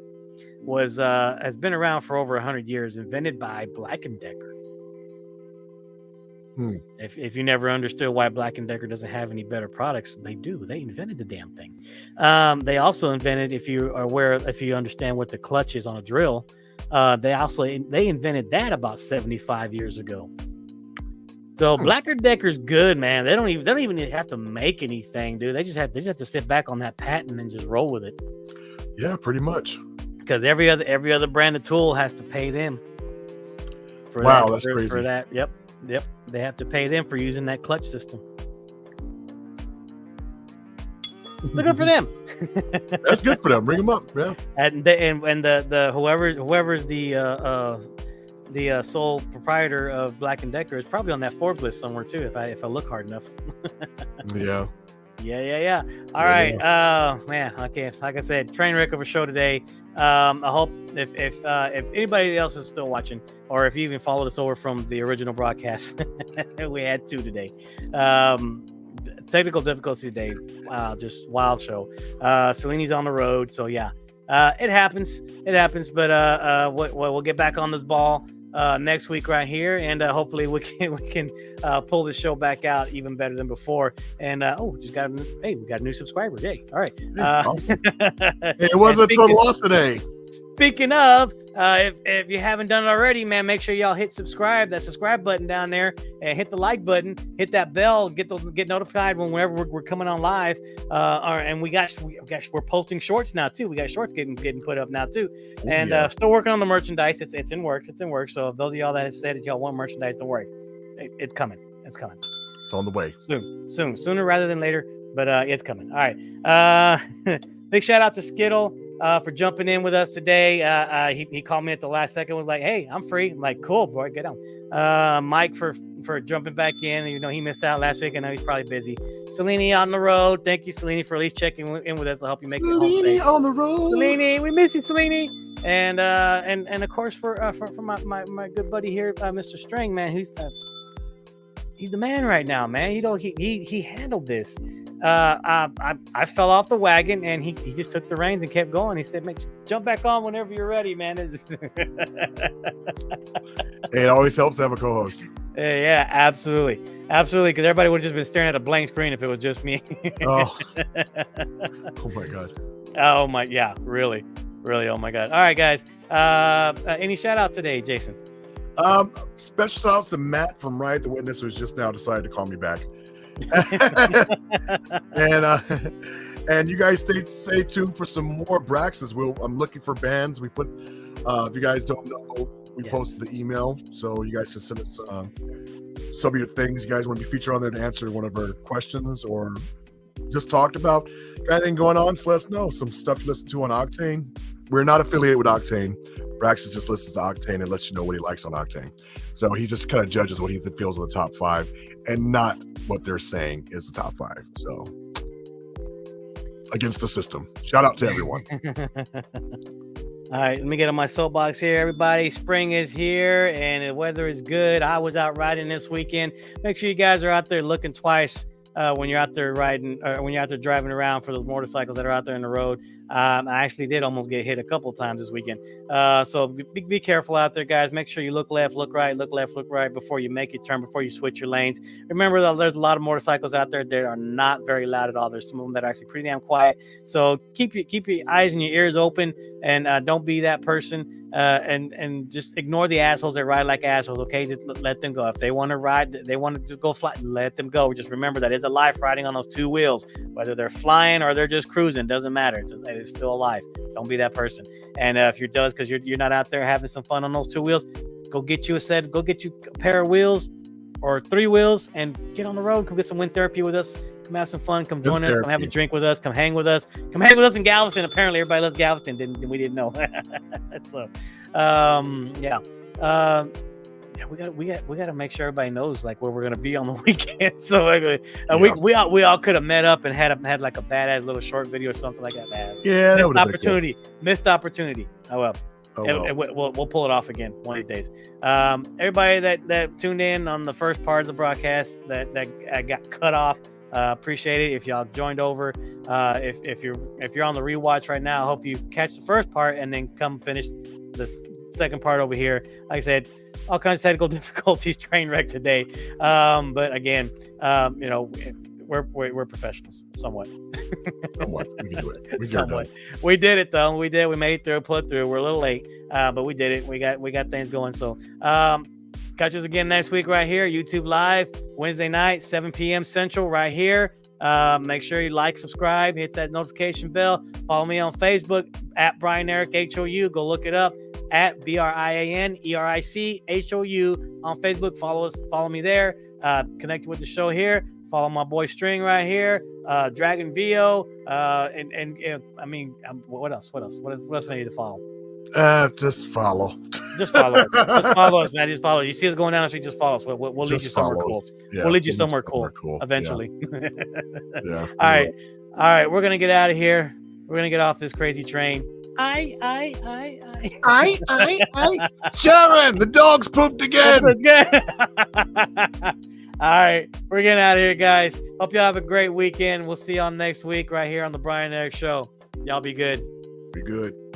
has been around for over 100 years, invented by Black & Decker. If you never understood why Black & Decker doesn't have any better products, they do. They invented the damn thing. They also invented, if you understand what the clutch is on a drill, they invented that about 75 years ago. So Black & Decker's good, man. They don't even have to make anything, dude. They just have to sit back on that patent and just roll with it. Yeah, pretty much. Because every other brand of tool has to pay them. That's crazy. For that, yep. They have to pay them for using that clutch system. So good for them. That's good for them. Bring them up, yeah. And the whoever's the sole proprietor of Black & Decker is probably on that Forbes list somewhere too. If I look hard enough. Yeah. Yeah. All right. Man. Okay. Like I said, train wreck of a show today. I hope if anybody else is still watching, or if you even followed us over from the original broadcast, we had 2 today. technical difficulty today. Wow, just wild show. Cellini's on the road, so yeah, it happens. It happens, but we'll get back on this ball next week right here, and hopefully we can pull the show back out even better than before. And we got a new subscriber. Yay! All right. Awesome. It wasn't a total loss today. Speaking of, if you haven't done it already, man, make sure y'all hit that subscribe button down there, and hit the like button, hit that bell, get notified whenever we're coming on live. And we're posting shorts now too. We got shorts getting put up now too, and still working on the merchandise. It's in works. So if those of y'all that have said that y'all want merchandise, don't worry, it's coming. It's coming. It's on the way. Sooner rather than later, but it's coming. All right. Big shout out to Skittle. For jumping in with us today. He called me at the last second, was like, hey, I'm free. I'm like, cool, boy, get on. Mike for jumping back in. You know, he missed out last week. I know he's probably busy. Cellini on the road. Thank you, Cellini, for at least checking in with us to help you make it home safe. Cellini on the road. Cellini, we miss you, Cellini. And of course for my good buddy here, Mr. String, man, he's the man right now, man. You know, he handled this. I fell off the wagon, and he just took the reins and kept going. He said, "Man, jump back on whenever you're ready, man." It always helps to have a co-host. Yeah, absolutely, because everybody would have just been staring at a blank screen if it was just me. Oh my god. Oh my, yeah, really. Oh my god. All right, guys. Any shout outs today, Jason? Special shout outs to Matt from Riot the Witness, who's just now decided to call me back. And you guys stay tuned for some more Braxes. I'm looking for bands. We put if you guys don't know, we posted the email, so you guys can send us some of your things you guys want to be featured on there to answer one of our questions or just talked about. Got anything going on, so let us know. Some stuff you listen to on Octane. We're not affiliated with Octane. Braxton just listens to Octane and lets you know what he likes on Octane. So he just kind of judges what he feels are the top 5 and not what they're saying is the top 5. So against the system. Shout out to everyone. All right, let me get on my soapbox here, everybody. Spring is here and the weather is good. I was out riding this weekend. Make sure you guys are out there looking twice when you're out there riding or when you're out there driving around for those motorcycles that are out there in the road. I actually did almost get hit a couple times this weekend. So be careful out there, guys. Make sure you look left, look right before you make your turn, before you switch your lanes. Remember that there's a lot of motorcycles out there that are not very loud at all. There's some of them that are actually pretty damn quiet. So keep your eyes and your ears open, and don't be that person. And just ignore the assholes that ride like assholes. Okay, just let them go. If they want to ride, they want to just go fly, let them go. Just remember that is a life riding on those 2 wheels, whether they're flying or they're just cruising. Doesn't matter. It's still alive. Don't be that person. And if you're jealous because you're not out there having some fun on those 2 wheels, go get you a pair of wheels or 3 wheels and get on the road. Come get some wind therapy with us. Come have some fun. Come join us. Come have a drink with us. Come hang with us. Come hang with us in Galveston. Apparently, everybody loves Galveston. We didn't know. So, we got to make sure everybody knows like where we're gonna be on the weekend. So we all could have met up and had like a badass little short video or something like that. Man. Yeah, missed opportunity. Oh well. We'll pull it off again one of these days. Everybody that tuned in on the first part of the broadcast that got cut off. Appreciate it if y'all joined over. If you're on the rewatch right now, I hope you catch the first part and then come finish this second part over here. Like I said, all kinds of technical difficulties, train wreck today. But again, we're professionals somewhat. Somewhat. We can do it. Somewhat. We did it though. We made it through, put through. We're a little late, but we did it. We got things going. So catch us again next week right here, YouTube Live, Wednesday night, 7 p.m. Central right here. Make sure you like, subscribe, hit that notification bell. Follow me on Facebook at Brian Eric HOU. Go look it up at BrianEricHOU on Facebook. Follow me there. Connect with the show here. Follow my boy String right here. Dragon VO. What else? What else do I need to follow? Just follow. Just follow us. Just follow us, man. Just follow. You see us going down the street, just follow us. We'll lead you somewhere cool. Yeah, we'll lead you somewhere cool eventually. Yeah. All right. We're gonna get out of here. We're gonna get off this crazy train. Sharon, the dog's pooped again. All right, we're getting out of here, guys. Hope y'all have a great weekend. We'll see y'all next week right here on the Brian Eric Show. Y'all be good. Be good.